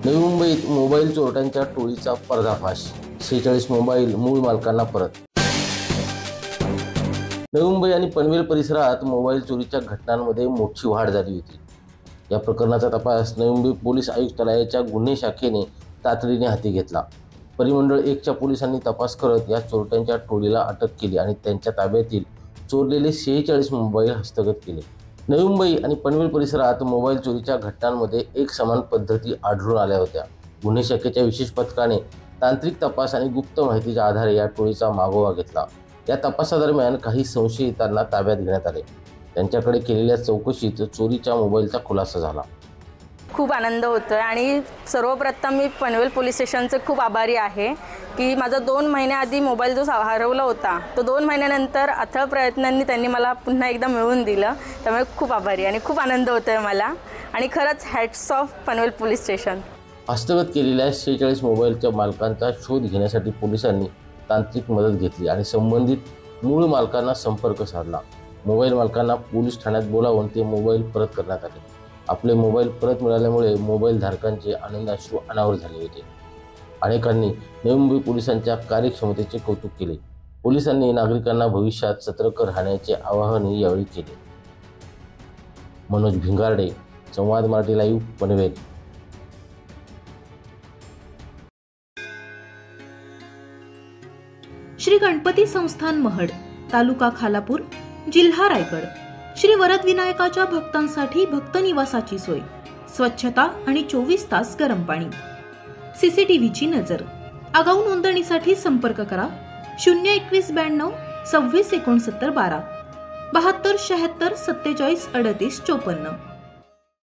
नवी मुंबईत मोबाईल चोरट्यांच्या टोळीचा पर्दाफाश, 46 मोबाईल मूळ मालकांना परत। नवी मुंबई आणि पनवेल परिसरात मोबाईल चोरीच्या घटनांमध्ये मोठी वाढ झाली होती। या प्रकरणाचा तपास नवी मुंबई पोलीस आयुक्तालयाच्या गुन्हे शाखेने तातडीने हाती घेतला। परिमंडळ 1च्या पोलिसांनी तपास करत या चोरट्यांच्या टोळीला अटक केली आणि त्यांच्या ताब्यातील चोरलेले 46 मोबाईल हस्तगत केले। नवी मुंबई आणि पनवेल परिसरात मोबाईल चोरीच्या घटनांमध्ये एक समान पद्धती आढळून आल्या होत्या। गुन्हे शाखेच्या विशेष पथकाने तांत्रिक तपास आणि गुप्त माहितीच्या आधारे या टोळीचा मागोवा घेतला। या तपासादरम्यान काही संशयितांना ताब्यात घेण्यात आले। त्यांच्याकडे केलेल्या चौकशीत चोरीच्या मोबाईलचा खुलासा झाला। खूप आनंद होतोय आणि सर्वप्रथम मी पनवेल पोलीस स्टेशनचे खूप आभारी आहे की माझा 2 महिन्याआधी मोबाईल जो हरवला होता तो 2 महिन्यानंतर अथक प्रयत्नांनी त्यांनी मला पुन्हा एकदा मिळवून दिलं। त्यामुळे खूप आभारी आणि खूप आनंद होतोय मला आणि खरंच hats off Panvel police station. हस्तगत केलेल्या 46 मोबाईलच्या मालकांचा शोध घेण्यासाठी पोलिसांनी तांत्रिक मदत घेतली आणि संबंधित मूळ मालकांना संपर्क साधला। मोबाईल मालकांना पोलीस ठाण्यात बोलावून ते मोबाईल परत करण्यात आले। आपले मोबाईल परत मिळाल्यामुळे मोबाईल धारकांचे आनंदाश्रू अनावर झाले होते। अनेकांनी नवी मुंबई पोलिसांच्या कार्यक्षमतेचे कौतुक केले। पोलिसांनी नागरिकांना भविष्यात सतर्क राहण्याचे आवाहनही यावेळी केले। मनोज भिंगारडे, संवाद मराठी लाईव्ह, पनवेल। श्री गणपती संस्थान महड, तालुका खालापूर, जिल्हा रायगड। श्री वरद विनायकाच्या भक्तांसाठी भक्त निवासाची सोय, स्वच्छता आणि 24 तास गरम पाणी, सीसीटीव्हीची नजर। आगाऊ नोंदणीसाठी संपर्क करा 02192 26 69 12 72 76 47 38 54।